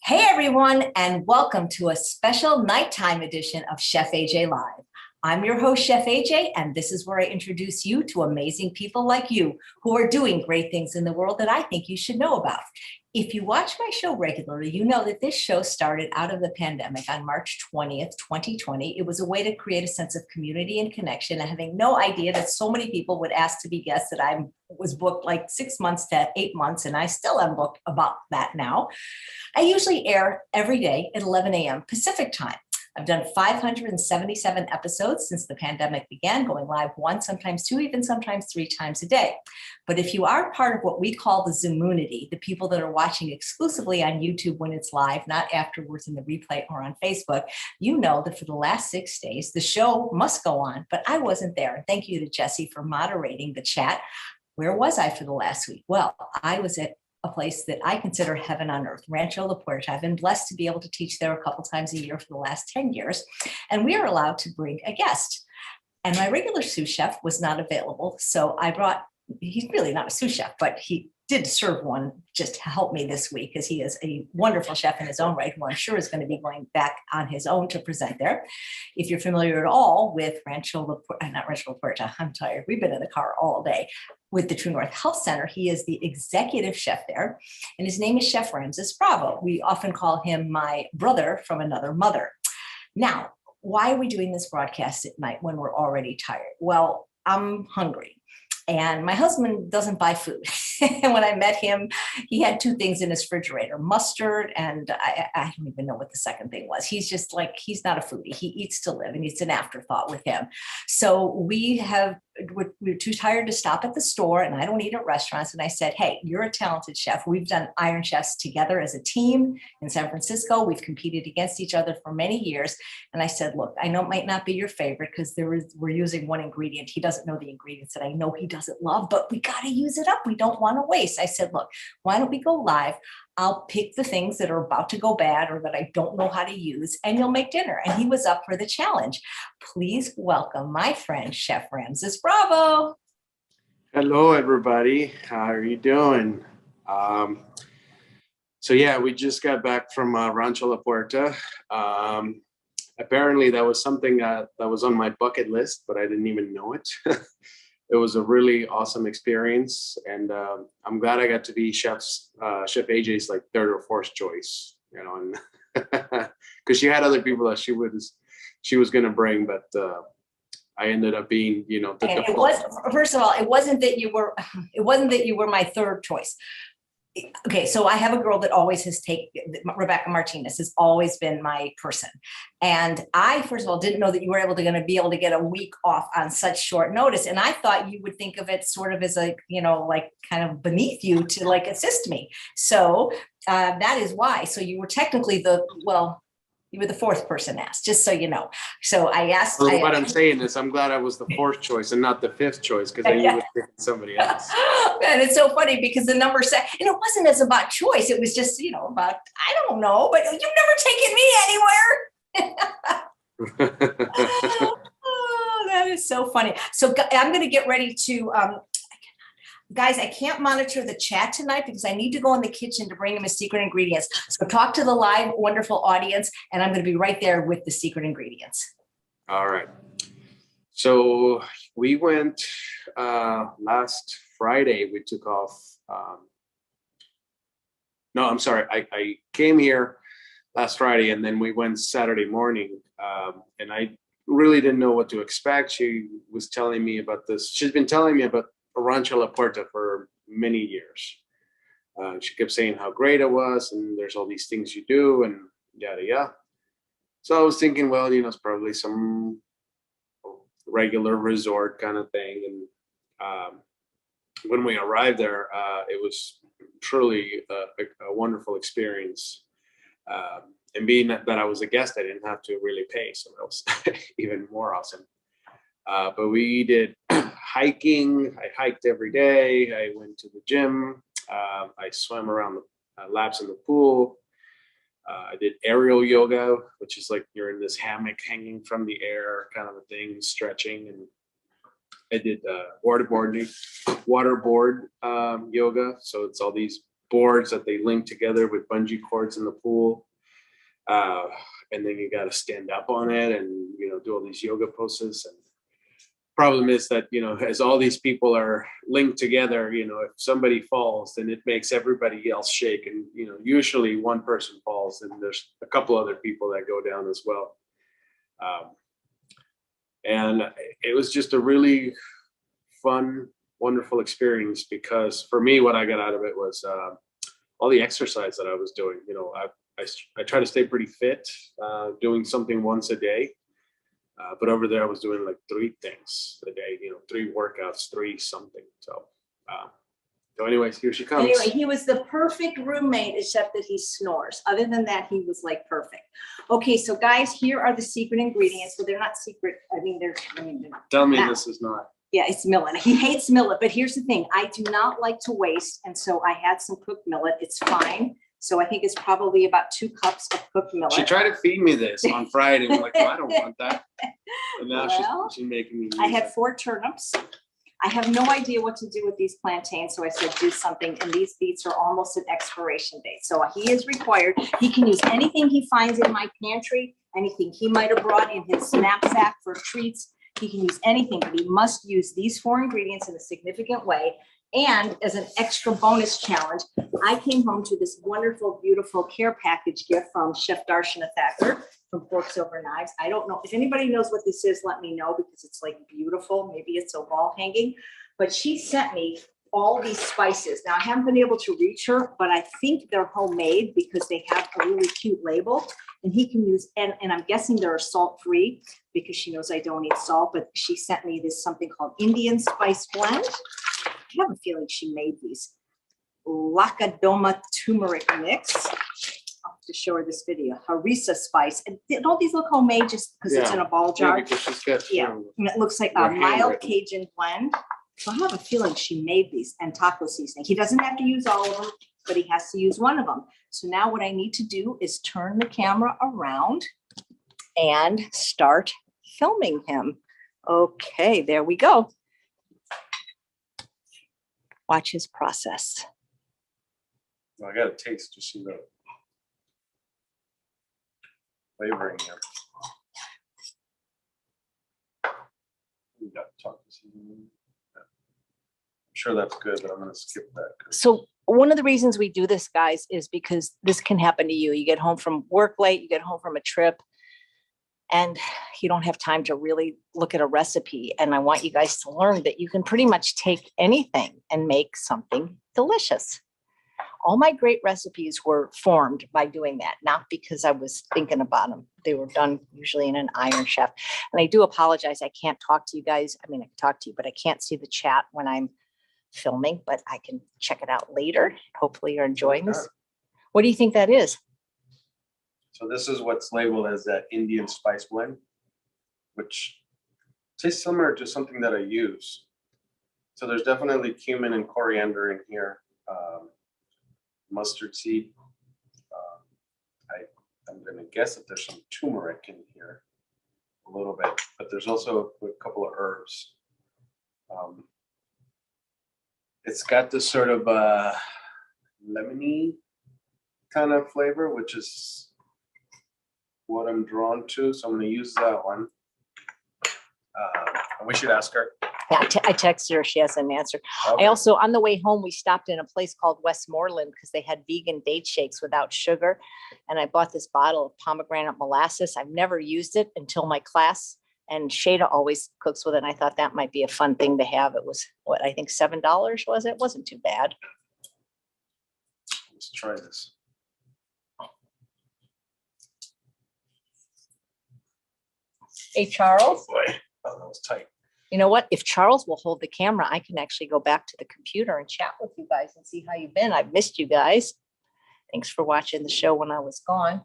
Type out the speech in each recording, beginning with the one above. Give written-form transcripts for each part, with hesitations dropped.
Hey everyone, and welcome to a special nighttime edition of Chef AJ Live. I'm your host, Chef AJ, and this is where I introduce you to amazing people like you who are doing great things in the world that I think you should know about. If you watch my show regularly, you know that this show started out of the pandemic on March 20th, 2020. It was a way to create a sense of community and connection, and having no idea that so many people would ask to be guests that I was booked like 6 months to 8 months, and I still am booked about that now. I usually air every day at 11 a.m. Pacific time. I've done 577 episodes since the pandemic began, going live one, sometimes two, even sometimes three times a day. But if you are part of what we call the Zoomunity, the people that are watching exclusively on YouTube when it's live, not afterwards in the replay or on Facebook, you know that for the last 6 days, the show must go on, but I wasn't there. And thank you to Jesse for moderating the chat. Where was I for the last week? Well, I was at a place that I consider heaven on earth, Rancho, Puerta. I've been blessed to be able to teach there a couple times a year for the last 10 years, and we are allowed to bring a guest. And my regular sous chef was not available, so I brought, he's really not a sous chef, but he did serve one just to help me this week, because he is a wonderful chef in his own right, who I'm sure is going to be going back on his own to present there. If you're familiar at all with not Rancho Puerta, I'm tired. We've been in the car all day. With the True North Health Center, he is the executive chef there, and his name is Chef Ramses Bravo. We often call him my brother from another mother. Now, why are we doing this broadcast at night when we're already tired? Well, I'm hungry. And my husband doesn't buy food. And when I met him, he had two things in his refrigerator, mustard, and I don't even know what the second thing was. He's just like, he's not a foodie. He eats to live, and it's an afterthought with him. So we're too tired to stop at the store, and I don't eat at restaurants. And I said, hey, you're a talented chef. We've done Iron Chefs together as a team in San Francisco. We've competed against each other for many years. And I said, look, I know it might not be your favorite because we're using one ingredient. He doesn't know the ingredients that I know he doesn't love, but we got to use it up. We don't want to waste. I said, look, why don't we go live? I'll pick the things that are about to go bad or that I don't know how to use, and you'll make dinner. And he was up for the challenge. Please welcome my friend, Chef Ramses Bravo. Hello, everybody. How are you doing? So yeah, we just got back from Rancho La Puerta. Apparently that was something that was on my bucket list, but I didn't even know it. It was a really awesome experience, and I'm glad I got to be Chef AJ's like third or fourth choice, you know, and because she had other people that she was going to bring, but I ended up being, you know, and it was, first of all, it wasn't that you were my third choice. Okay, so I have a girl that always has Rebecca Martinez has always been my person. And I, first of all, didn't know that you were going to be able to get a week off on such short notice. And I thought you would think of it sort of as a, you know, like kind of beneath you to like assist me. So that is why. So you were technically you were the fourth person asked, just so you know. So I asked. Well, what I'm saying is I'm glad I was the fourth choice and not the fifth choice, because then you would pick somebody else. And it's so funny because the number said, and it wasn't as about choice. It was just, you know, about, I don't know, but you've never taken me anywhere. Oh, that is so funny. So I'm going to get ready to, guys, I can't monitor the chat tonight because I need to go in the kitchen to bring them his secret ingredients. So talk to the live wonderful audience, and I'm going to be right there with the secret ingredients. All right. So we went last Friday. We took off. No, I'm sorry. I came here last Friday, and then we went Saturday morning. And I really didn't know what to expect. She was telling me about this. She's been telling me about Rancho La Puerta for many years. She kept saying how great it was, and there's all these things you do, and yada yada. So I was thinking, well, you know, it's probably some regular resort kind of thing. And when we arrived there, it was truly a wonderful experience. And being that I was a guest, I didn't have to really pay, so that was even more awesome. But we did hiking. I hiked every day. I went to the gym. I swam around the laps in the pool. I did aerial yoga, which is like you're in this hammock hanging from the air kind of a thing, stretching. And I did waterboard yoga. So it's all these boards that they link together with bungee cords in the pool. And then you got to stand up on it and, you know, do all these yoga poses. And problem is that, you know, as all these people are linked together, you know, if somebody falls, then it makes everybody else shake. And, you know, usually one person falls and there's a couple other people that go down as well. And it was just a really fun, wonderful experience, because for me, what I got out of it was all the exercise that I was doing. You know, I try to stay pretty fit, doing something once a day. But over there, I was doing like 3 things a day, you know, 3 workouts, 3 something. So anyways, here she comes. Anyway, he was the perfect roommate, except that he snores. Other than that, he was like perfect. Okay, so guys, here are the secret ingredients. Well, they're not secret. They're Tell me not. This is not. Yeah, it's millet. He hates millet, but here's the thing. I do not like to waste. And so I had some cooked millet. It's fine. So I think it's probably about 2 cups of cooked millet. She tried to feed me this on Friday. I'm like, well, I don't want that. And now she's making me. I had 4 turnips. I have no idea what to do with these plantains. So I said, do something. And these beets are almost at expiration date. So he is required. He can use anything he finds in my pantry, anything he might have brought in his knapsack for treats. He can use anything, but he must use these 4 ingredients in a significant way. And as an extra bonus challenge, I came home to this wonderful, beautiful care package gift from Chef Darshana Thacker from Forks Over Knives. I don't know if anybody knows what this is, let me know, because it's like beautiful. Maybe it's a wall hanging, but she sent me all these spices. Now I haven't been able to reach her, but I think they're homemade because they have a really cute label, and he can use, and I'm guessing they're salt-free because she knows I don't eat salt, but she sent me this something called Indian Spice Blend. I have a feeling she made these. Lacadoma turmeric mix. I'll have to show her this video. Harissa spice. And don't these look homemade just because it's in a ball jar? Yeah, because she's got, Yeah, and it looks like a mild Cajun blend. So I have a feeling she made these, and taco seasoning. He doesn't have to use all of them, but he has to use one of them. So now what I need to do is turn the camera around and start filming him. Okay, there we go. Watch his process. Well, I got a taste to see the flavoring here. We got taco seasoning. I'm sure that's good, but I'm going to skip that. So one of the reasons we do this, guys, is because this can happen to you. You get home from work late, you get home from a trip, and you don't have time to really look at a recipe. And I want you guys to learn that you can pretty much take anything and make something delicious. All my great recipes were formed by doing that, not because I was thinking about them. They were done usually in an Iron Chef. And I do apologize. I can't talk to you guys. I mean, I can talk to you, but I can't see the chat when I'm filming, but I can check it out later. Hopefully you're enjoying this. What do you think that is? So this is what's labeled as that Indian spice blend, which tastes similar to something that I use. So there's definitely cumin and coriander in here, mustard seed. I'm going to guess that there's some turmeric in here a little bit, but there's also a couple of herbs. It's got this sort of lemony kind of flavor, which is what I'm drawn to. So I'm going to use that one. And we should ask her. I texted her. She hasn't answered. Okay. I also, on the way home, we stopped in a place called Westmoreland because they had vegan date shakes without sugar. And I bought this bottle of pomegranate molasses. I've never used it until my class. And Shada always cooks with it. And I thought that might be a fun thing to have. It was, what, I think $7 was it? It wasn't too bad. Let's try this. Hey, Charles. Oh boy, oh, that was tight. You know what? If Charles will hold the camera, I can actually go back to the computer and chat with you guys and see how you've been. I've missed you guys. Thanks for watching the show when I was gone.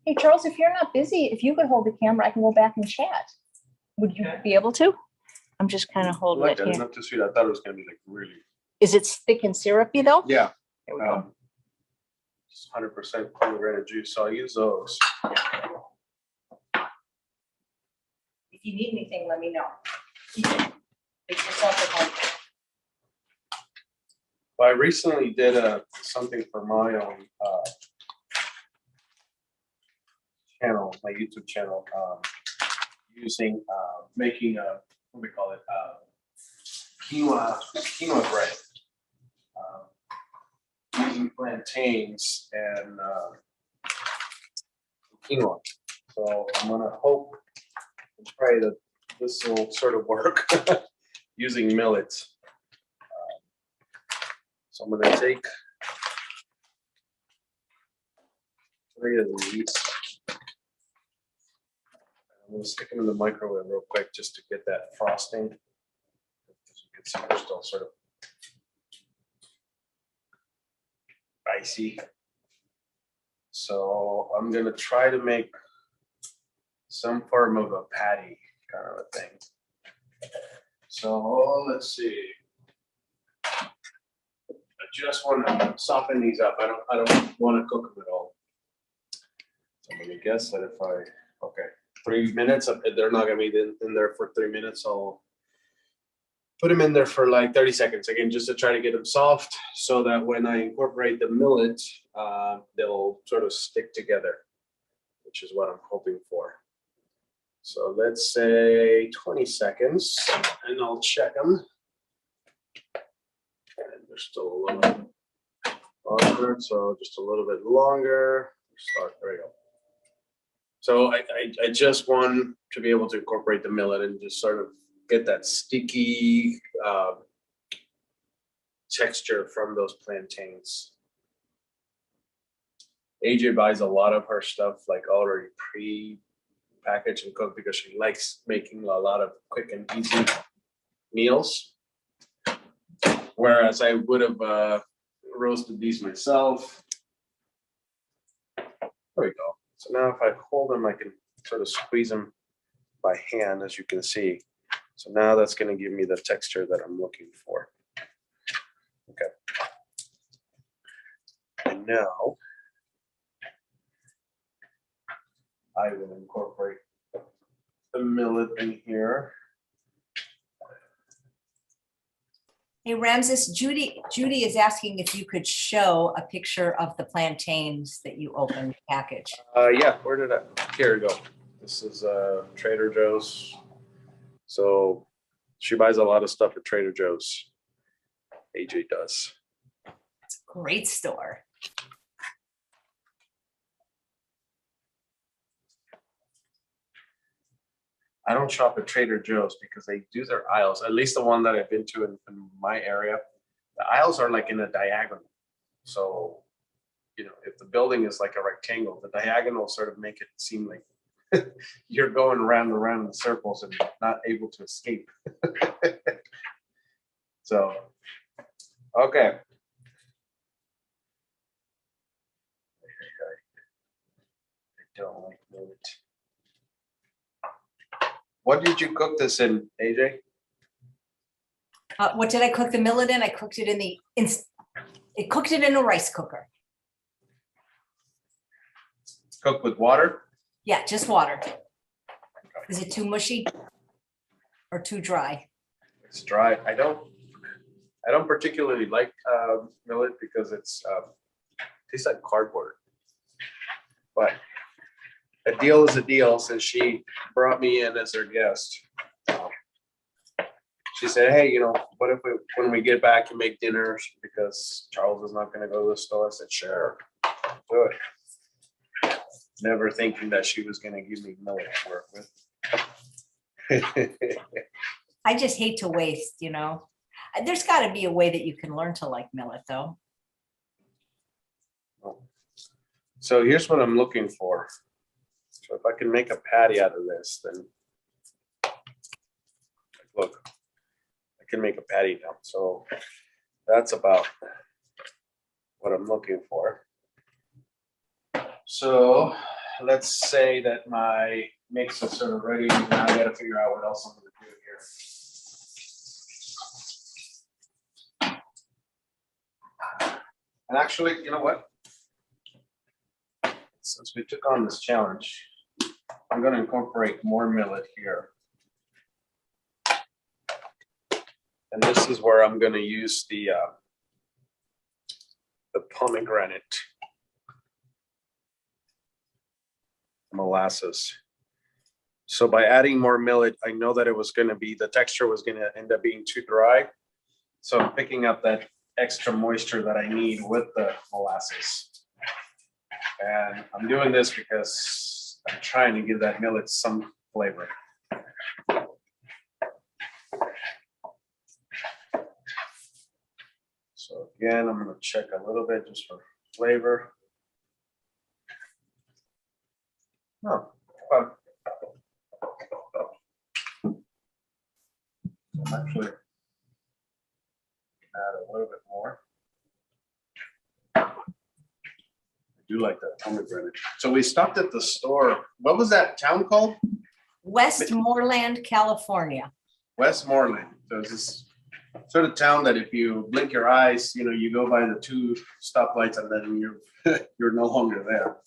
Hey, Charles, if you're not busy, if you could hold the camera, I can go back and chat. Would you be able to? I'm just kind of holding it It's here. not too sweet. I thought it was going to be like really. Is it thick and syrupy though? Yeah. There we go. 100% pomegranate juice. So I'll use those. If you need anything, let me know. Make yourself at home. Well, I recently did something for my own channel, my YouTube channel, using making a, what do we call it, quinoa bread, using plantains and quinoa. So I'm gonna hope and pray that this will sort of work using millet. So I'm gonna take 3 of these. I'm gonna stick them in the microwave real quick just to get that frosting. As you can see, they're still sort of icy. So I'm gonna try to make some form of a patty kind of a thing. So let's see. I just want to soften these up. I don't want to cook them at all. So I'm gonna guess that if okay, 3 minutes. They're not gonna be in there for 3 minutes. I'll put them in there for like 30 seconds again, just to try to get them soft, so that when I incorporate the millet, they'll sort of stick together, which is what I'm hoping for. So let's say 20 seconds, and I'll check them. And they're still a little longer, so just a little bit longer. Start, there we go. So I just want to be able to incorporate the millet and just sort of get that sticky texture from those plantains. AJ buys a lot of her stuff like already pre-packaged and cooked because she likes making a lot of quick and easy meals. Whereas I would have roasted these myself. There we go. So now if I hold them, I can sort of squeeze them by hand, as you can see. So now that's going to give me the texture that I'm looking for. Okay. And now I will incorporate the millet in here. Hey, Ramses, Judy is asking if you could show a picture of the plantains that you opened package. Yeah, where did here we go. This is Trader Joe's. So she buys a lot of stuff at Trader Joe's. AJ does. It's a great store. I don't shop at Trader Joe's because they do their aisles, at least the one that I've been to in my area. The aisles are like in a diagonal. So, you know, if the building is like a rectangle, the diagonal sort of make it seem like you're going round and round in circles and not able to escape. So, okay. I don't like millet. What did you cook this in, AJ? What did I cook the millet in? I cooked it in a rice cooker. Cooked with water? Yeah, just water. Is it too mushy or too dry? It's dry. I don't particularly like millet because it's tastes like cardboard. But a deal is a deal. Since she brought me in as her guest, she said, "Hey, you know, what if when we get back, you make dinner because Charles is not going to go to the store?" I said, "Sure, do it." Never thinking that she was going to give me millet to work with. I just hate to waste, you know. There's got to be a way that you can learn to like millet, though. So here's what I'm looking for. So if I can make a patty out of this, then look, I can make a patty now. So that's about what I'm looking for. So let's say that my mix is sort of ready. Now I got to figure out what else I'm going to do here. And actually, you know what? Since we took on this challenge, I'm going to incorporate more millet here. And this is where I'm going to use the the pomegranate molasses. So by adding more millet, I know that it was going to be, the texture was going to end up being too dry. So I'm picking up that extra moisture that I need with the molasses. And I'm doing this because I'm trying to give that millet some flavor. So again, I'm going to check a little bit just for flavor. Oh, fun. Actually, add a little bit more. I do like that pomegranate. So we stopped at the store. What was that town called? Westmoreland, California. Westmoreland. So it's this sort of town that if you blink your eyes, you know, you go by the 2 stoplights and then you're no longer there.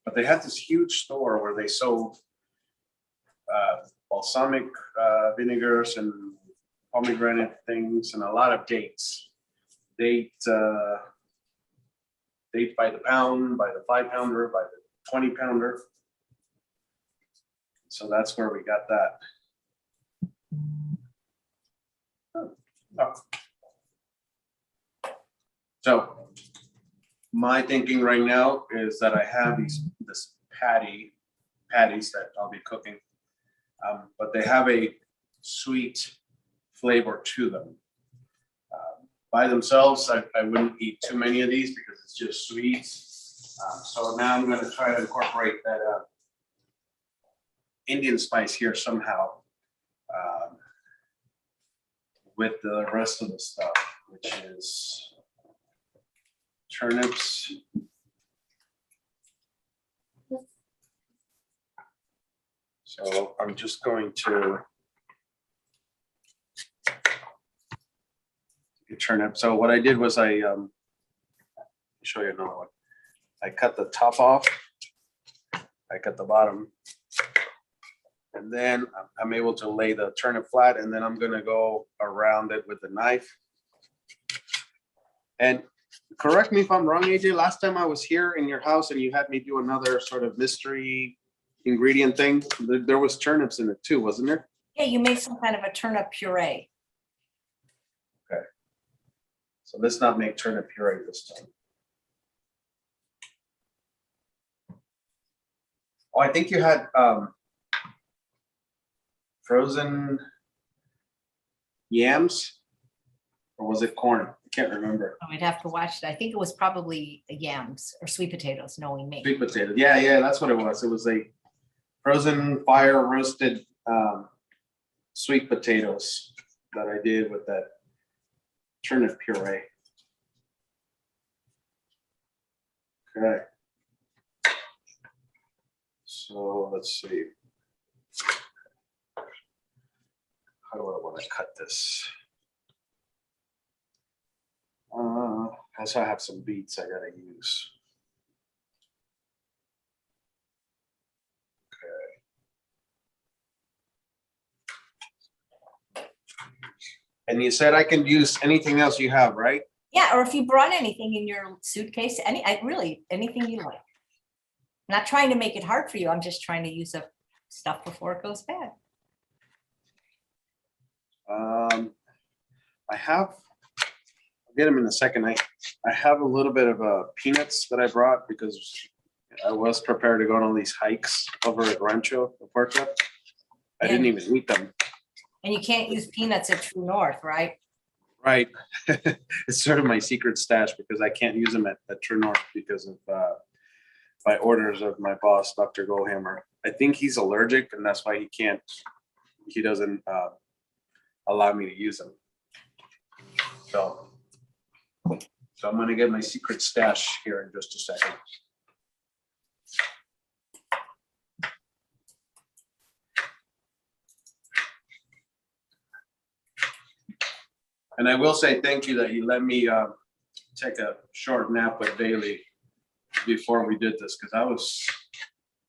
But they had this huge store where they sold balsamic vinegars and pomegranate things and a lot of dates. Date by the pound, by the 5-pounder, by the 20-pounder. So that's where we got that. Oh. So my thinking right now is that I have this patties that I'll be cooking, but they have a sweet flavor to them. By themselves, I wouldn't eat too many of these because it's just sweet. So now I'm going to try to incorporate that Indian spice here somehow with the rest of the stuff, which is turnips. So I'm just going to turnip. So what I did was I'll show you another one. I cut the top off. I cut the bottom. And then I'm able to lay the turnip flat, and then I'm going to go around it with the knife. And correct me if I'm wrong, AJ, last time I was here in your house and you had me do another sort of mystery ingredient thing, there was turnips in it too, wasn't there? Yeah, you made some kind of a turnip puree. Okay. So let's not make turnip puree this time. Oh, I think you had frozen yams, or was it corn? I can't remember. I'd have to watch it. I think it was probably yams or sweet potatoes, knowing me. Sweet potato. Yeah, that's what it was. It was a frozen fire roasted sweet potatoes that I did with that turnip puree. Okay. So let's see. How do I want to cut this? I also have some beets I gotta use. Okay. And you said I can use anything else you have, right? Yeah, or if you brought anything in your suitcase, really anything you like. I'm not trying to make it hard for you. I'm just trying to use up stuff before it goes bad. I'll get them in a second. I have a little bit of peanuts that I brought because I was prepared to go on all these hikes over at Rancho, Puerta. I didn't even eat them. And you can't use peanuts at True North, right? Right. It's sort of my secret stash because I can't use them at True North because of by orders of my boss, Dr. Goldhammer. I think he's allergic and that's why he doesn't allow me to use them. So I'm going to get my secret stash here in just a second. And I will say thank you that you let me take a short nap with Bailey before we did this because I was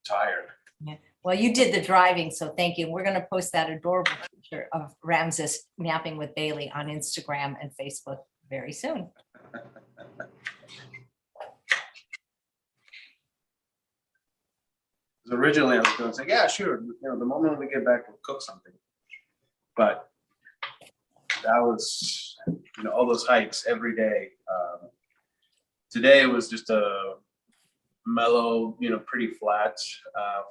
tired. Yeah. Well, you did the driving, so thank you. We're going to post that adorable picture of Ramses napping with Bailey on Instagram and Facebook very soon. Because originally I was going to say, yeah, sure. You know, the moment we get back, we'll cook something. But that was, you know, all those hikes every day. Today it was just a mellow, you know, pretty flat,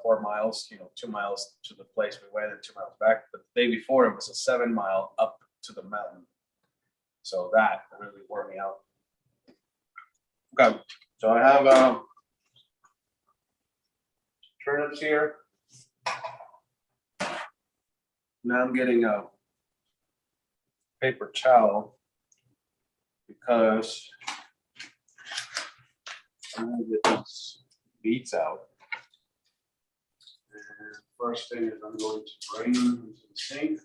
4 miles, you know, 2 miles to the place we went and 2 miles back. But the day before it was a 7 mile up to the mountain. So that really wore me out. Okay, so I have turnips here. Now I'm getting a paper towel because I'm gonna get these beets out. And first thing is I'm going to drain them into the sink.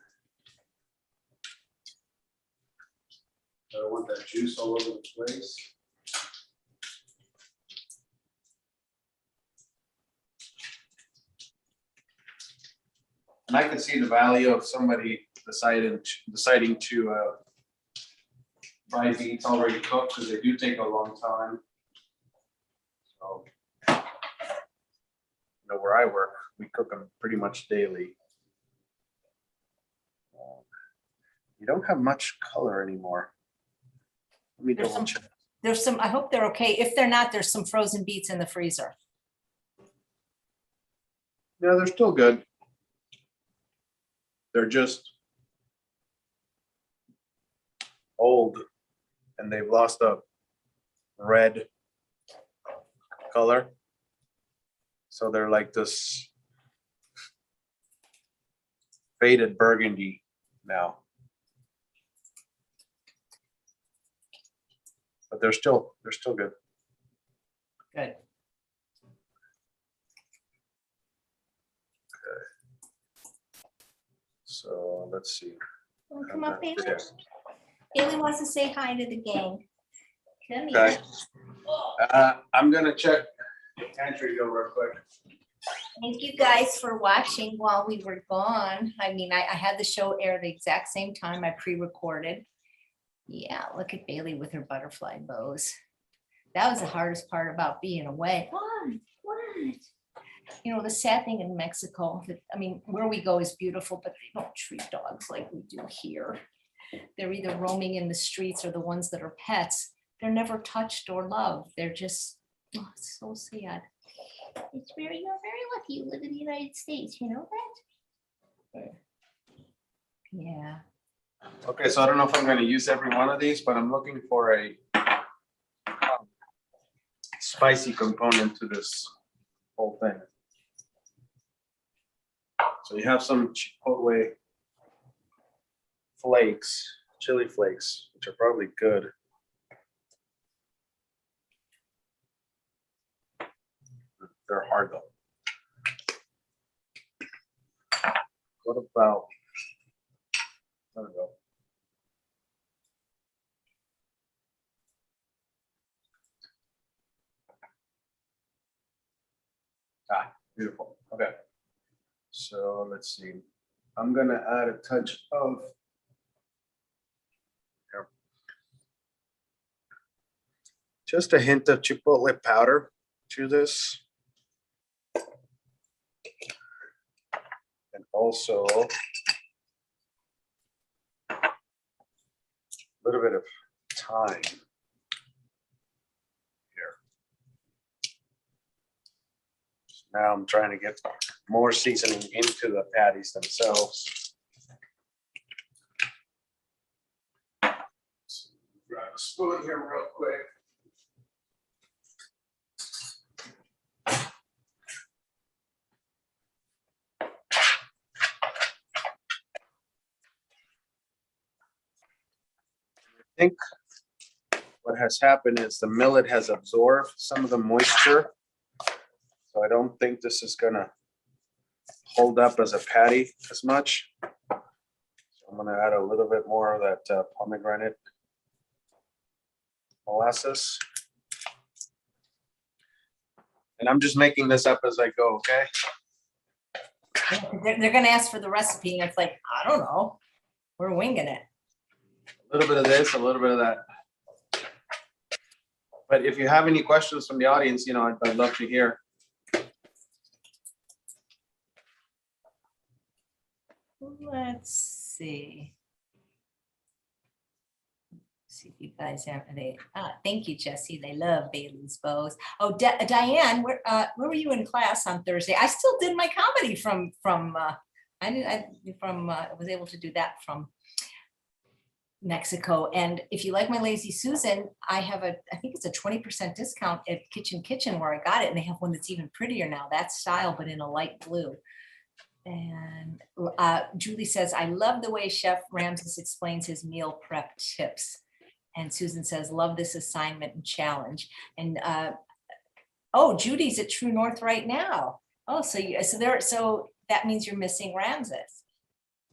I don't want that juice all over the place. And I can see the value of somebody deciding to buy beets already cooked because they do take a long time. So, you know, where I work, we cook them pretty much daily. You don't have much color anymore. Let me double check. There's some, I hope they're okay. If they're not, there's some frozen beets in the freezer. Yeah, they're still good. They're just old and they've lost a red color. So they're like this faded burgundy now. But they're still good. Good. So let's see. Wanna come up, Bailey? Yeah. Bailey wants to say hi to the gang. Come Okay. here. I'm gonna check the pantry door real quick. Thank you guys for watching while we were gone. I mean, I had the show air the exact same time. I pre-recorded. Yeah, look at Bailey with her butterfly bows. That was the hardest part about being away. What? You know, the sad thing in Mexico, I mean, where we go is beautiful, but they don't treat dogs like we do here. They're either roaming in the streets or the ones that are pets. They're never touched or loved. They're just, oh, it's so sad. You're very lucky you live in the United States, you know that? Yeah. Okay, so I don't know if I'm gonna use every one of these, but I'm looking for a spicy component to this whole thing. So you have some chipotle flakes, chili flakes, which are probably good. They're hard though. What about, I don't know. Ah, beautiful. Okay. So let's see. I'm gonna add a touch of just a hint of chipotle powder to this. And also a little bit of thyme here. Now I'm trying to get more seasoning into the patties themselves. Grab a spoon here real quick. I think what has happened is the millet has absorbed some of the moisture. So I don't think this is gonna hold up as a patty as much. So I'm gonna add a little bit more of that pomegranate molasses. And I'm just making this up as I go, okay? They're gonna ask for the recipe and it's like, I don't know. We're winging it. A little bit of this, a little bit of that. But if you have any questions from the audience, you know, I'd love to hear. Let's see. See if you guys have any. Thank you, Jesse. They love Bailey's bows. Oh, Diane, where were you in class on Thursday? I still did my comedy from I was able to do that from Mexico. And if you like my Lazy Susan, I think it's a 20% discount at Kitchen where I got it. And they have one that's even prettier now, that style, but in a light blue. And Julie says, I love the way Chef Ramses explains his meal prep tips. And Susan says, love this assignment and challenge. And oh, Judy's at True North right now. Oh, so that means you're missing Ramses.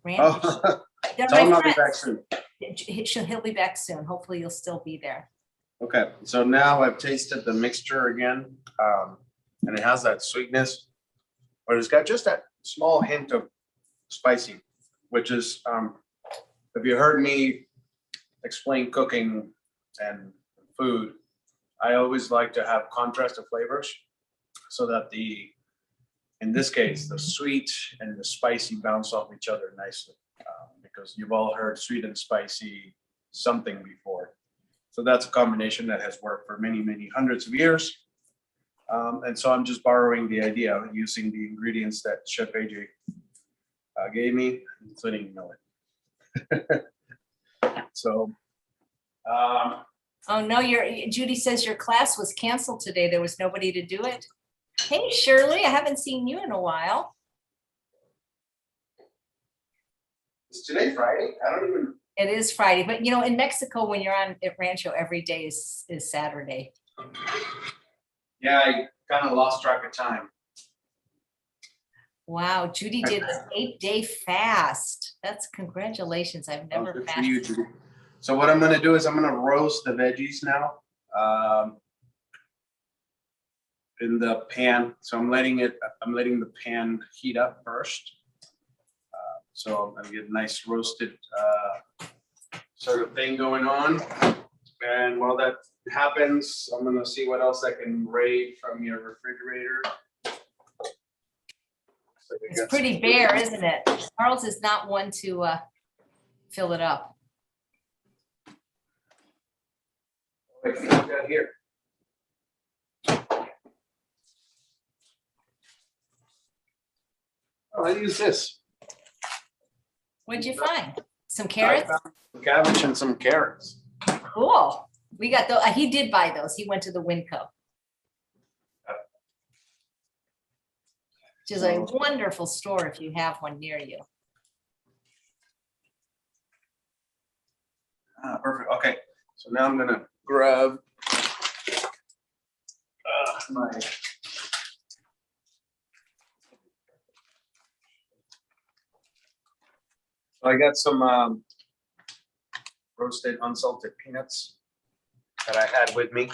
Oh, They're tell him my I'll be friends. back soon. He'll be back soon. Hopefully you'll still be there. Okay, so now I've tasted the mixture again, and it has that sweetness, but it's got just that small hint of spicy, which is, if you heard me explain cooking and food, I always like to have contrast of flavors so that in this case, the sweet and the spicy bounce off each other nicely, because you've all heard sweet and spicy something before. So that's a combination that has worked for many, many hundreds of years. And so I'm just borrowing the idea of using the ingredients that Chef AJ gave me, including millet. So. Oh no, Judy says your class was canceled today. There was nobody to do it. Hey, Shirley, I haven't seen you in a while. Is today Friday? I don't even. It is Friday, but you know, in Mexico, when you're on at Rancho, every day is Saturday. Yeah, I kind of lost track of time. Wow, Judy did an 8-day fast. That's congratulations. I've never Good for fasted. you, Judy. So what I'm gonna do is I'm gonna roast the veggies now in the pan. So I'm letting the pan heat up first. So I'm gonna get a nice roasted sort of thing going on. And while that happens, I'm gonna see what else I can raid from your refrigerator. So It's pretty bare, isn't it? Charles is not one to fill it up. What do you got here? Oh, I use this. What'd you find? Some carrots? Some cabbage and some carrots. Cool. We got those. He did buy those. He went to the Winco. Which is a wonderful store if you have one near you. Perfect. Okay. So now I'm gonna grab my I got some roasted unsalted peanuts that I had with me.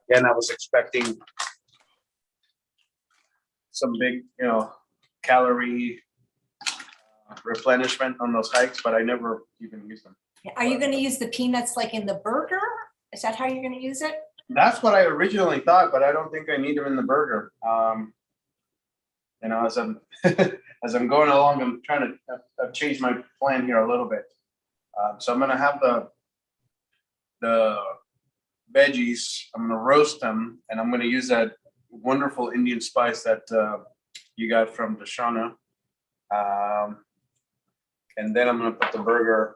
Again, I was expecting some big, calorie replenishment on those hikes, but I never even used them. Are you going to use the peanuts like in the burger? Is that how you're going to use it? That's what I originally thought, but I don't think I need them in the burger. As I'm as I'm going along, I'm trying to I've changed my plan here a little bit. So I'm going to have the veggies. I'm going to roast them, and I'm going to use that wonderful Indian spice that you got from Dashana. And then I'm going to put the burger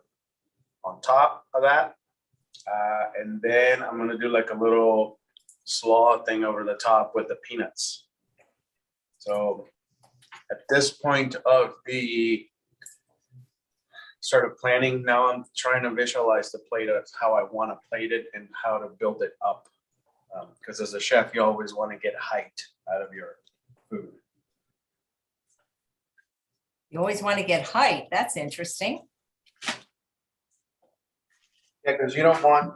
on top of that. And then I'm going to do like a little slaw thing over the top with the peanuts. So at this point of the sort of planning, now I'm trying to visualize the plate of how I want to plate it and how to build it up. Because as a chef, you always want to get height out of your food. You always want to get height. That's interesting. Yeah, because you don't want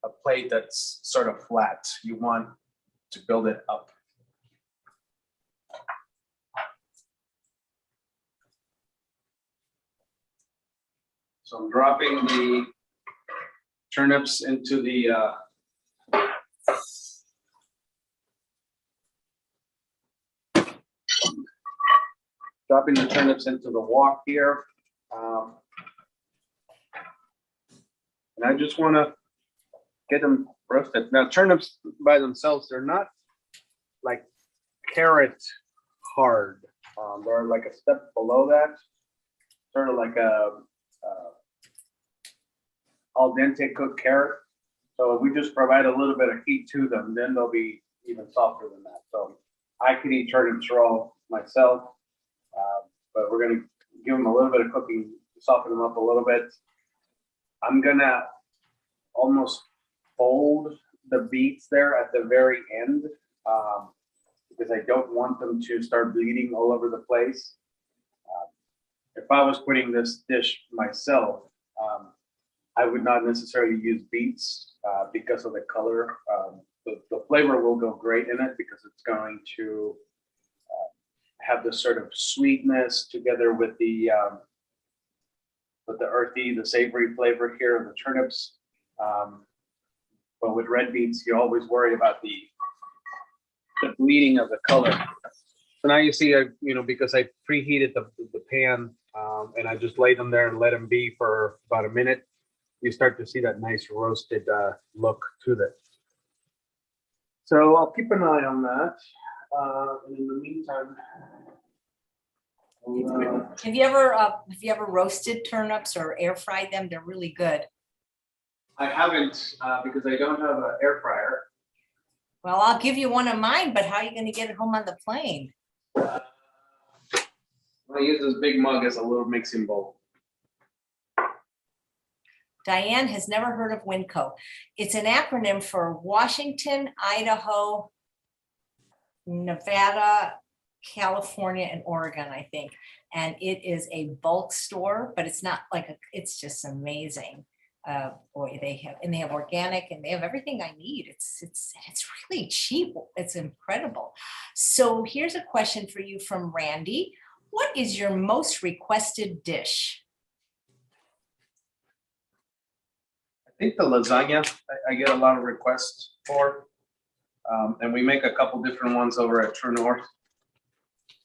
a plate that's sort of flat. You want to build it up. So I'm dropping the turnips into the dropping the turnips into the wok here. And I just want to get them roasted. Now, turnips by themselves, they're not like carrot hard. They're like a step below that, sort of like a al dente cooked carrot. So if we just provide a little bit of heat to them, then they'll be even softer than that. So I can eat turnips raw myself, but we're gonna give them a little bit of cooking, soften them up a little bit. I'm gonna almost fold the beets there at the very end, because I don't want them to start bleeding all over the place. If I was putting this dish myself, I would not necessarily use beets because of the color. The flavor will go great in it because it's going to have this sort of sweetness together with the earthy, the savory flavor here of the turnips. But with red beets, you always worry about the bleeding of the color. So now you see, because I preheated the pan and I just laid them there and let them be for about a minute, you start to see that nice roasted look to it. So I'll keep an eye on that. And in the meantime, Have you ever roasted turnips or air fried them? They're really good. I haven't because I don't have an air fryer. Well, I'll give you one of mine, but how are you going to get it home on the plane? I use this big mug as a little mixing bowl. Diane has never heard of WinCo. It's an acronym for Washington, Idaho, Nevada, California, and Oregon, I think. And it is a bulk store, but it's not like it's just amazing. Boy, they have organic and they have everything I need. It's really cheap. It's incredible. So here's a question for you from Randy. What is your most requested dish? I think the lasagna I get a lot of requests for, and we make a couple different ones over at True North.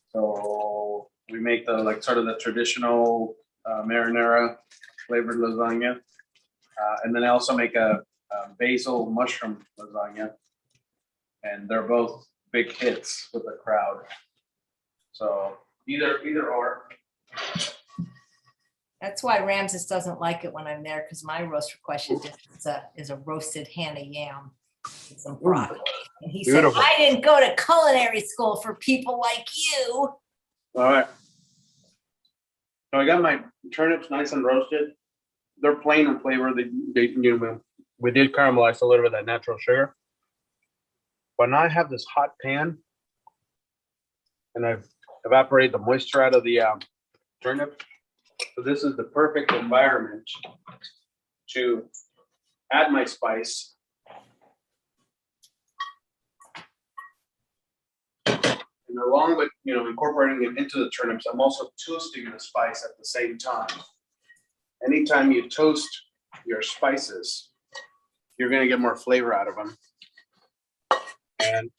So we make the sort of the traditional marinara flavored lasagna, and then I also make a basil mushroom lasagna, and they're both big hits with the crowd. So either or. That's why Ramses doesn't like it when I'm there, because my roast request is a roasted Hannah yam with some broccoli. And he said, I didn't go to culinary school for people like you. All right. So I got my turnips nice and roasted. They're plain in flavor. We did caramelize a little bit of that natural sugar. But now I have this hot pan, and I've evaporated the moisture out of the turnip. So this is the perfect environment to add my spice. And along with incorporating it into the turnips, I'm also toasting the spice at the same time. Anytime you toast your spices, you're going to get more flavor out of them. And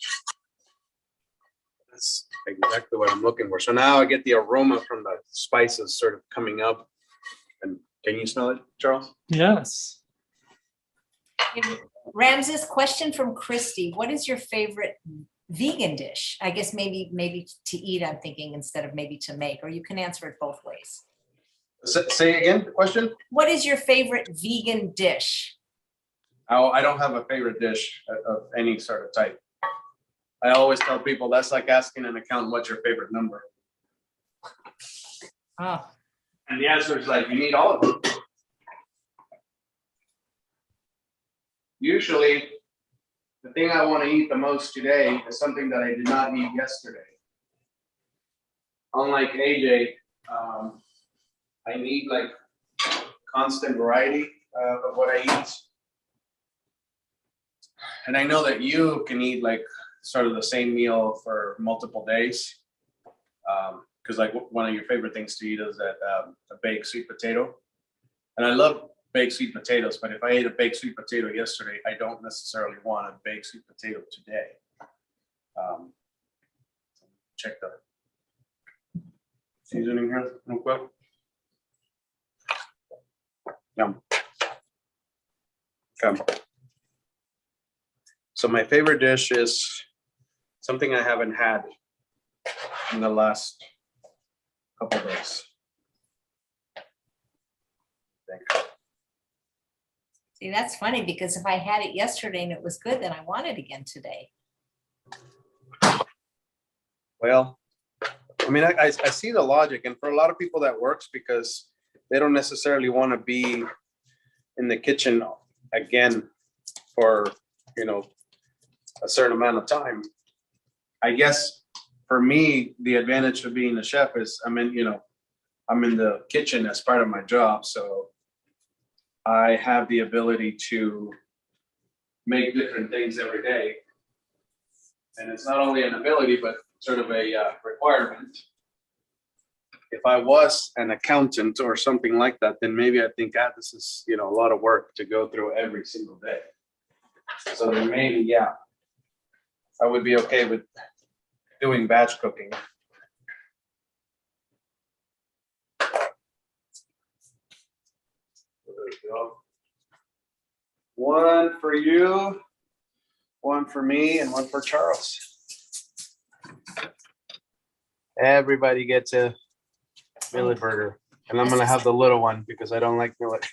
that's exactly what I'm looking for. So now I get the aroma from the spices sort of coming up. And can you smell it, Charles? Yes. Ramses, question from Christy. What is your favorite vegan dish? I guess maybe to eat, I'm thinking, instead of maybe to make, or you can answer it both ways. Say again the question. What is your favorite vegan dish? Oh, I don't have a favorite dish of any sort of type. I always tell people that's like asking an accountant, what's your favorite number? Oh. And the answer is like, you need all of them. Usually, the thing I want to eat the most today is something that I did not eat yesterday. Unlike AJ, I need like constant variety of what I eat. And I know that you can eat like sort of the same meal for multiple days. Because like one of your favorite things to eat is a baked sweet potato. And I love baked sweet potatoes, but if I ate a baked sweet potato yesterday, I don't necessarily want a baked sweet potato today. Check that. seasoning here real quick. Yum. Okay. So my favorite dish is something I haven't had in the last couple of days. I think. See, that's funny because if I had it yesterday and it was good, then I want it again today. Well, I mean, I see the logic, and for a lot of people that works because they don't necessarily want to be in the kitchen again for, you know, a certain amount of time. I guess for me, the advantage of being a chef is I'm in the kitchen as part of my job. So I have the ability to make different things every day. And it's not only an ability, but sort of a requirement. If I was an accountant or something like that, then maybe I think, this is, a lot of work to go through every single day. So then maybe, yeah, I would be okay with doing batch cooking. There we go. One for you, one for me, and one for Charles. Everybody gets a millet burger. And I'm going to have the little one because I don't like millet.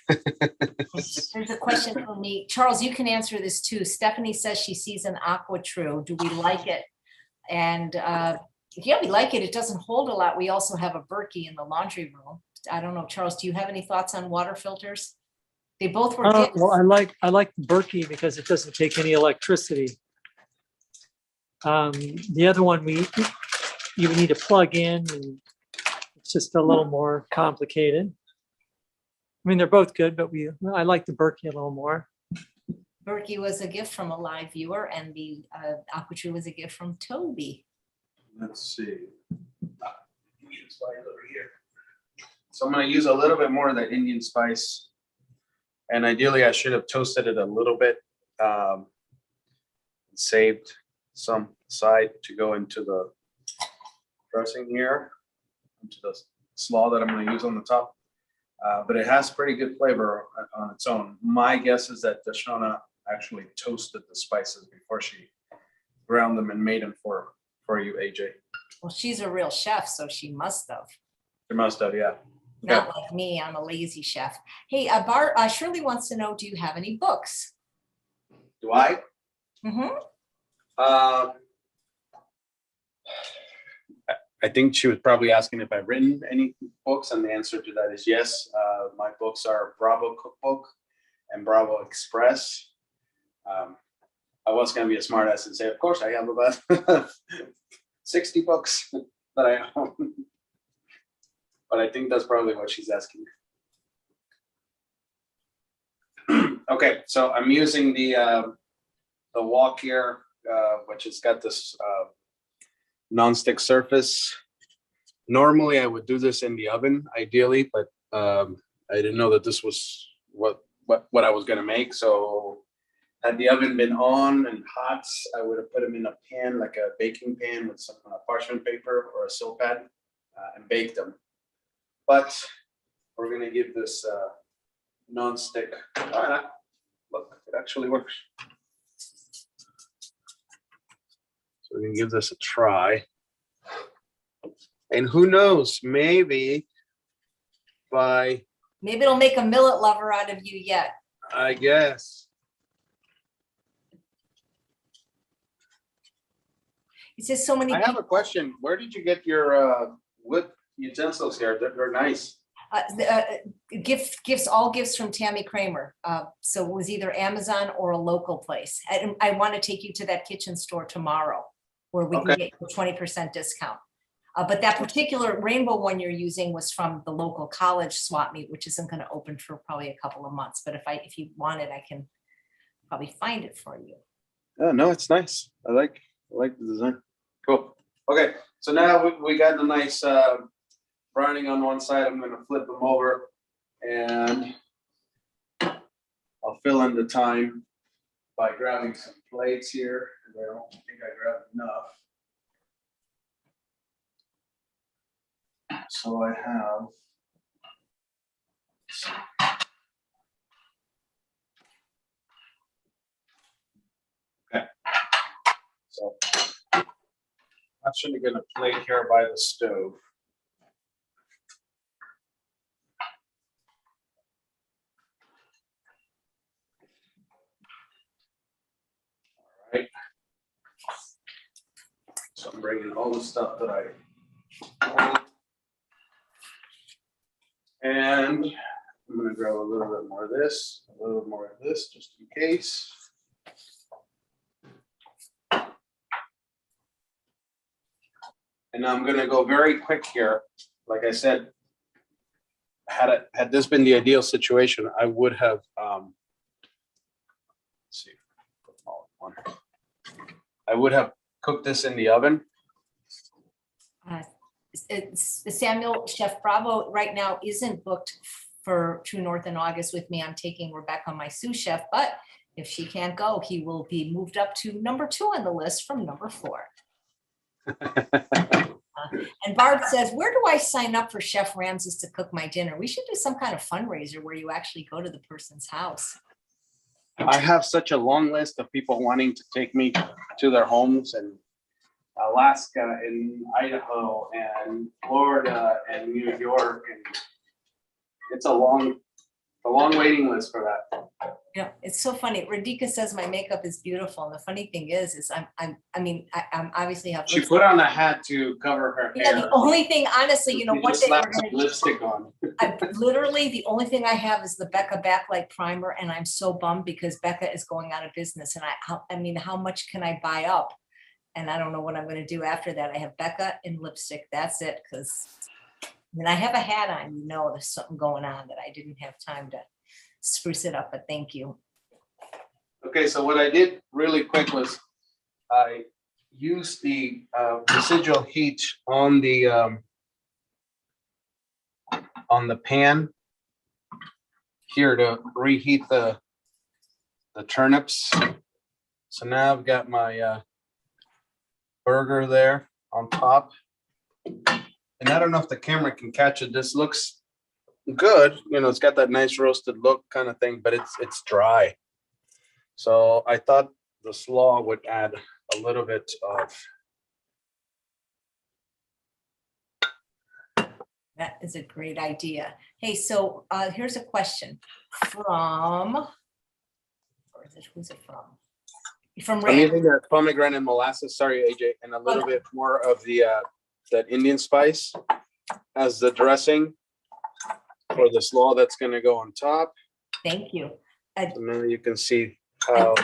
There's a question for me. Charles, you can answer this too. Stephanie says she sees an aqua true. Do we like it? And yeah, we like it. It doesn't hold a lot. We also have a Berkey in the laundry room. I don't know, Charles, do you have any thoughts on water filters? They both were gifts. Well, I like the Berkey because it doesn't take any electricity. The other one you need to plug in, and it's just a little more complicated. I mean, they're both good, but I like the Berkey a little more. Berkey was a gift from a live viewer, and the AquaTrue was a gift from Toby. Let's see. Indian spice over here. So I'm going to use a little bit more of that Indian spice. And ideally, I should have toasted it a little bit. Saved some aside to go into the dressing here, into the slaw that I'm going to use on the top. But it has pretty good flavor on its own. My guess is that Deshauna actually toasted the spices before she ground them and made them for you, AJ. Well, she's a real chef, so she must have. She must have, yeah. Not like me, I'm a lazy chef. Hey, Shirley wants to know, do you have any books? Do I? Mm-hmm. I think she was probably asking if I've written any books, and the answer to that is yes. My books are Bravo Cookbook and Bravo Express. I was going to be a smartass and say, of course, I have about 60 books that I own. But I think that's probably what she's asking. Okay, so I'm using the wok here, which has got this non-stick surface. Normally, I would do this in the oven, ideally, but I didn't know that this was what I was going to make. So had the oven been on and hot, I would have put them in a pan, like a baking pan with some parchment paper or a silk pad, and baked them. But we're going to give this non-stick. Look, it actually works. So we're going to give this a try. And who knows, maybe it'll make a millet lover out of you yet. I guess. It says so many I have a question. Where did you get your wood utensils here? They're nice. All gifts from Tammy Kramer. So it was either Amazon or a local place. I want to take you to that kitchen store tomorrow where we can get a 20% discount. But that particular rainbow one you're using was from the local college swap meet, which isn't going to open for probably a couple of months. But if you want it, I can probably find it for you. Oh, no, it's nice. I like the design. Cool. Okay, so now we got the nice browning on one side. I'm going to flip them over, and I'll fill in the time by grabbing some plates here. I don't think I grabbed enough. So I have. Okay. So I'm actually gonna plate here by the stove. All right. So I'm bringing all the stuff that I want. And I'm gonna grab a little bit more of this, a little more of this, just in case. And I'm gonna go very quick here. Like I said, had this been the ideal situation, I would have, let's see, put them all in one. I would have cooked this in the oven. Samuel, Chef Bravo right now isn't booked for True North in August with me. I'm taking Rebecca, my sous chef, but if she can't go, he will be moved up to number 2 on the list from number 4. And Barb says, where do I sign up for Chef Ramses to cook my dinner? We should do some kind of fundraiser where you actually go to the person's house. I have such a long list of people wanting to take me to their homes in Alaska and Idaho and Florida and New York, and it's a long waiting list for that. Yeah, it's so funny. Radhika says my makeup is beautiful, and the funny thing is I'm obviously have. She put on a hat to cover her Yeah, hair. the only thing, honestly, She one just day we're slapped some gonna. lipstick on. Literally, the only thing I have is the Becca Backlight Primer, and I'm so bummed because Becca is going out of business, and how much can I buy up? And I don't know what I'm going to do after that. I have Becca and lipstick. That's it. Because I have a hat on, there's something going on that I didn't have time to spruce it up, but thank you. Okay, so what I did really quick was I used the residual heat on the pan here to reheat the turnips. So now I've got my burger there on top. And I don't know if the camera can catch it. This looks good. It's got that nice roasted look kind of thing, but it's dry. So I thought the slaw would add a little bit of. That is a great idea. Hey, so here's a question from, or is it, who's it from? From I'm Rancho. using the pomegranate molasses, sorry, AJ, and a little bit more of the that Indian spice as the dressing for the slaw that's going to go on top. Thank you. So now you can see how.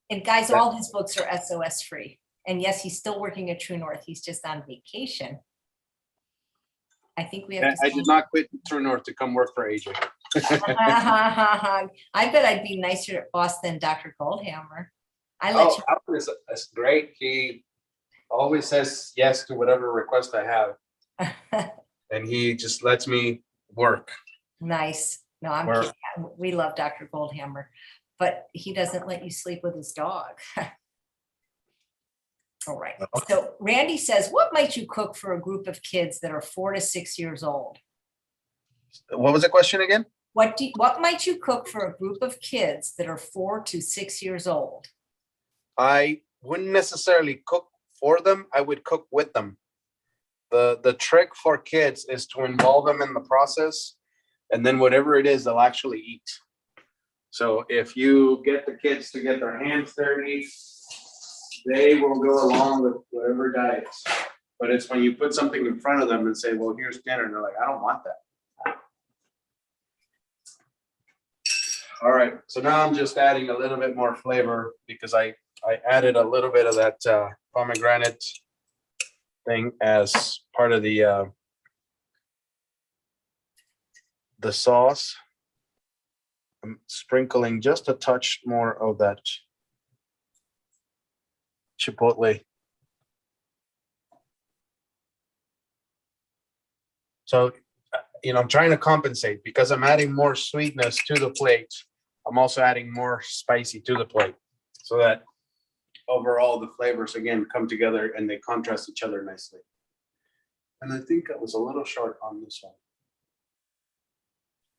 And guys, all his books are SOS free. And yes, he's still working at True North. He's just on vacation. I think we have to. I did not quit True North to come work for AJ. I bet I'd be nicer at boss than Dr. Goldhammer. Albert is great. He always says yes to whatever request I have. And he just lets me work. Nice. No, I'm kidding. We love Dr. Goldhammer, but he doesn't let you sleep with his dog. All right. So Randy says, what might you cook for a group of kids that are 4 to 6 years old? What was the question again? What might you cook for a group of kids that are 4 to 6 years old? I wouldn't necessarily cook for them. I would cook with them. The trick for kids is to involve them in the process, and then whatever it is, they'll actually eat. So if you get the kids to get their hands dirty, they will go along with whatever diets. But it's when you put something in front of them and say, well, here's dinner, and they're like, I don't want that. All right, so now I'm just adding a little bit more flavor because I added a little bit of that pomegranate thing as part of the sauce. I'm sprinkling just a touch more of that chipotle. So, I'm trying to compensate because I'm adding more sweetness to the plate. I'm also adding more spicy to the plate so that overall the flavors again come together and they contrast each other nicely. And I think I was a little short on this one.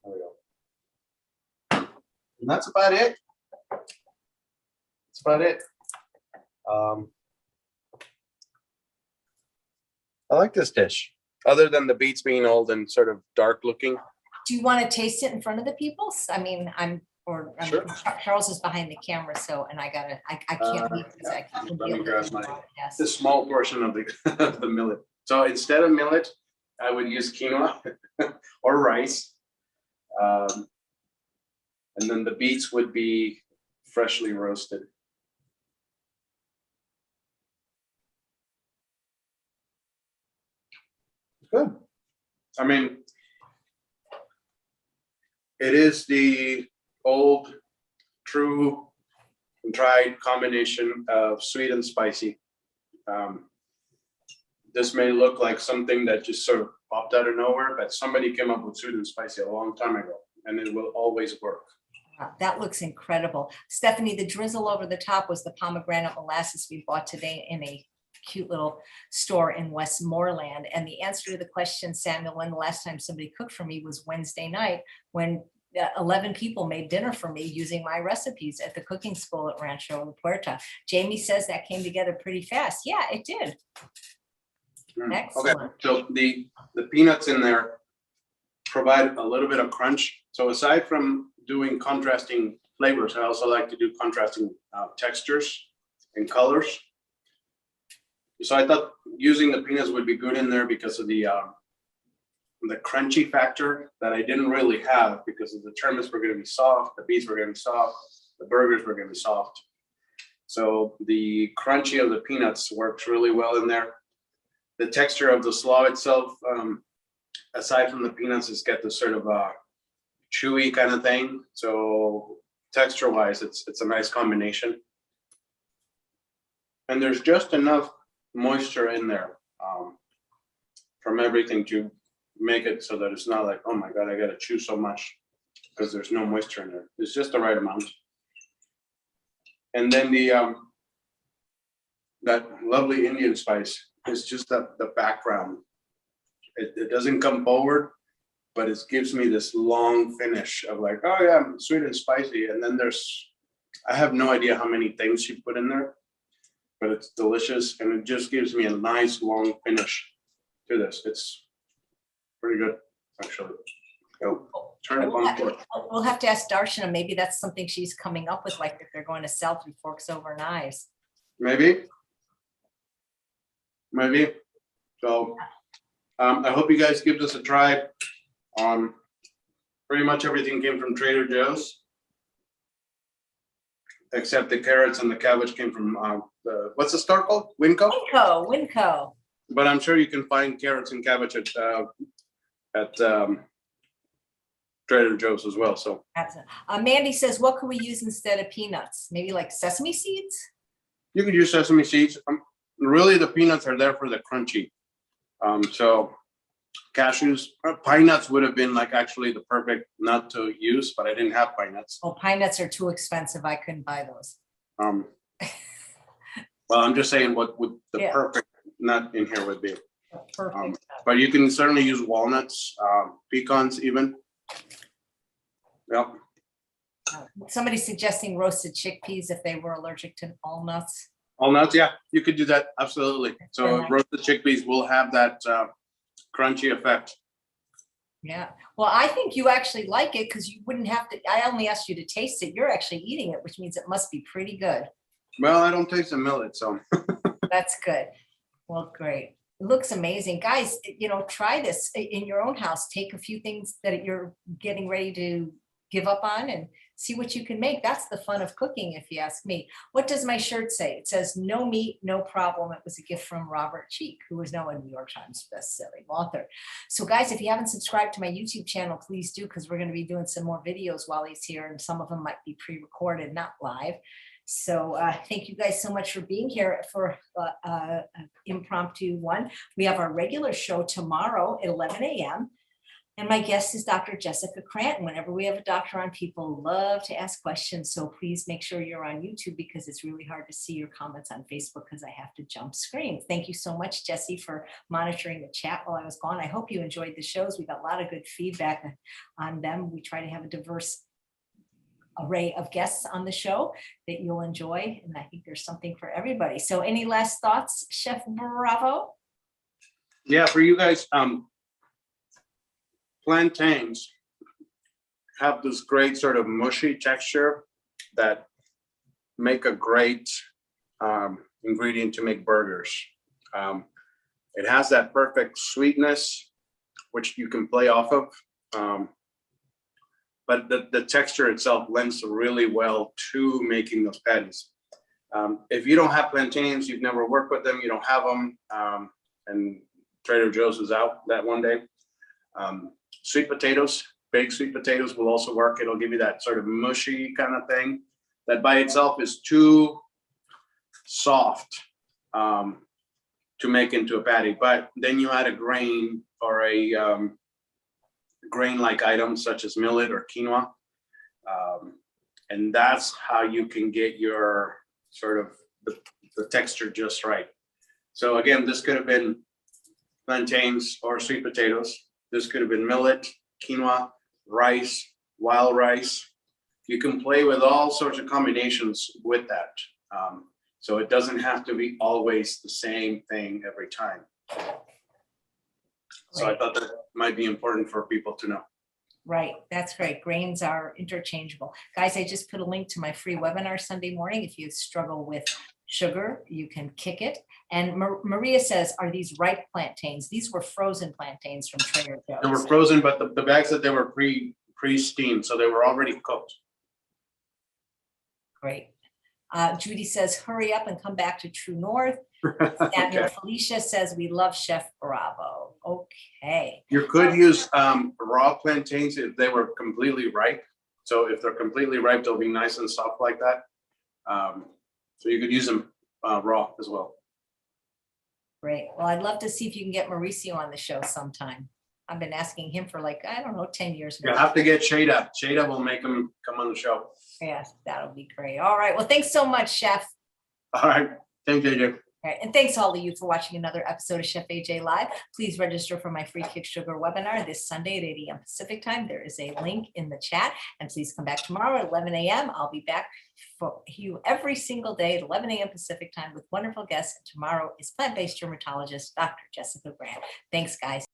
There we go. And that's about it. That's about it. I like this dish, other than the beets being old and sort of dark looking. Do you want to taste it in front of the people? I mean, Sure. Charles is behind the camera, so, and I can't leave because I can't. Let me grab my, Yes. the small portion of the, of the millet. So instead of millet, I would use quinoa or rice. And then the beets would be freshly roasted. Good. I mean, it is the old, true, and tried combination of sweet and spicy. This may look like something that just sort of popped out of nowhere, but somebody came up with sweet and spicy a long time ago, and it will always work. Wow, that looks incredible. Stephanie, the drizzle over the top was the pomegranate molasses we bought today in a cute little store in Westmoreland. And the answer to the question, Samuel, when the last time somebody cooked for me was Wednesday night, when 11 people made dinner for me using my recipes at the cooking school at Rancho in Puerta. Jamie says that came together pretty fast. Yeah, it did. Excellent. Okay, so the peanuts in there provide a little bit of crunch. So aside from doing contrasting flavors, I also like to do contrasting textures and colors. So I thought using the peanuts would be good in there because of the crunchy factor that I didn't really have, because of the termites were going to be soft, the beets were going to be soft, the burgers were going to be soft. So the crunchy of the peanuts works really well in there. The texture of the slaw itself, aside from the peanuts, it's got this sort of chewy kind of thing. So texture-wise, it's a nice combination. And there's just enough moisture in there from everything to make it so that it's not like, oh my God, I gotta chew so much, because there's no moisture in there. It's just the right amount. And then the that lovely Indian spice is just the background. It doesn't come forward, but it gives me this long finish of like, oh yeah, sweet and spicy. And then I have no idea how many things she put in there, but it's delicious, and it just gives me a nice long finish to this. It's pretty good, actually. Oh, turn it on for it. We'll have to ask Darshana. Maybe that's something she's coming up with, like if they're going to sell through forks over knives. Maybe. So I hope you guys give this a try. Pretty much everything came from Trader Joe's, except the carrots and the cabbage came from what's the store called? Winco? Winco. But I'm sure you can find carrots and cabbage at Trader Joe's as well. So Mandy says, what could we use instead of peanuts? Maybe like sesame seeds? you could use sesame seeds. Really, the peanuts are there for the crunchy. So cashews, pine nuts would have been like actually the perfect nut to use, but I didn't have pine nuts. Oh, pine nuts are too expensive. I couldn't buy those. Well, I'm just saying what would the perfect nut in here would be. Perfect. But you can certainly use walnuts, pecans even. Yep. Somebody's suggesting roasted chickpeas if they were allergic to all nuts. All nuts, yeah, you could do that, absolutely. So roasted chickpeas will have that crunchy effect. Yeah, well, I think you actually like it because you wouldn't have to, I only asked you to taste it. You're actually eating it, which means it must be pretty good. Well, I don't taste the millet, so. That's good. Well, great. It looks amazing. Guys, try this in your own house. Take a few things that you're getting ready to give up on and see what you can make. That's the fun of cooking, if you ask me. What does my shirt say? It says, no meat, no problem. It was a gift from Robert Cheek, who is now a New York Times bestselling author. So guys, if you haven't subscribed to my YouTube channel, please do, because we're going to be doing some more videos while he's here, and some of them might be pre-recorded, not live. So thank you guys so much for being here for an impromptu one. We have our regular show tomorrow at 11 a.m. And my guest is Dr. Jessica Cranton. Whenever we have a doctor on, people love to ask questions. So please make sure you're on YouTube because it's really hard to see your comments on Facebook because I have to jump screens. Thank you so much, Jessie, for monitoring the chat while I was gone. I hope you enjoyed the shows. We got a lot of good feedback on them. We try to have a diverse array of guests on the show that you'll enjoy. And I think there's something for everybody. So any last thoughts, Chef Bravo? Yeah, for you guys, plantains have this great sort of mushy texture that make a great ingredient to make burgers. It has that perfect sweetness, which you can play off of. But the texture itself lends really well to making those patties. If you don't have plantains, you've never worked with them, you don't have them, and Trader Joe's is out that one day. Sweet potatoes, baked sweet potatoes will also work. It'll give you that sort of mushy kind of thing that by itself is too soft to make into a patty. But then you add a grain or a grain-like item such as millet or quinoa. And that's how you can get your sort of the texture just right. So again, this could have been plantains or sweet potatoes. This could have been millet, quinoa, rice, wild rice. You can play with all sorts of combinations with that. So it doesn't have to be always the same thing every time. So I thought that might be important for people to know. Right, that's great. Grains are interchangeable. Guys, I just put a link to my free webinar Sunday morning. If you struggle with sugar, you can kick it. And Maria says, are these ripe plantains? These were frozen plantains from Trader Joe's. They were frozen, but the bags that they were pre-steamed, so they were already cooked. Great. Judy says, hurry up and come back to True North. Daniel Okay. Felicia says, we love Chef Bravo. Okay. You could use raw plantains if they were completely ripe. So if they're completely ripe, they'll be nice and soft like that. So you could use them raw as well. Great. Well, I'd love to see if you can get Mauricio on the show sometime. I've been asking him for like, I don't know, 10 years now. You have to get Shada. Shada will make him come on the show. Yes, that'll be great. All right. Well, thanks so much, Chef. All right. Thank you, JJ. All right, and thanks all of you for watching another episode of Chef AJ Live. Please register for my free Kick Sugar webinar this Sunday at 8 a.m. Pacific time. There is a link in the chat. And please come back tomorrow at 11 a.m. I'll be back for you every single day at 11 a.m. Pacific time with wonderful guests. And tomorrow is plant-based dermatologist, Dr. Jessica Grant. Thanks, guys.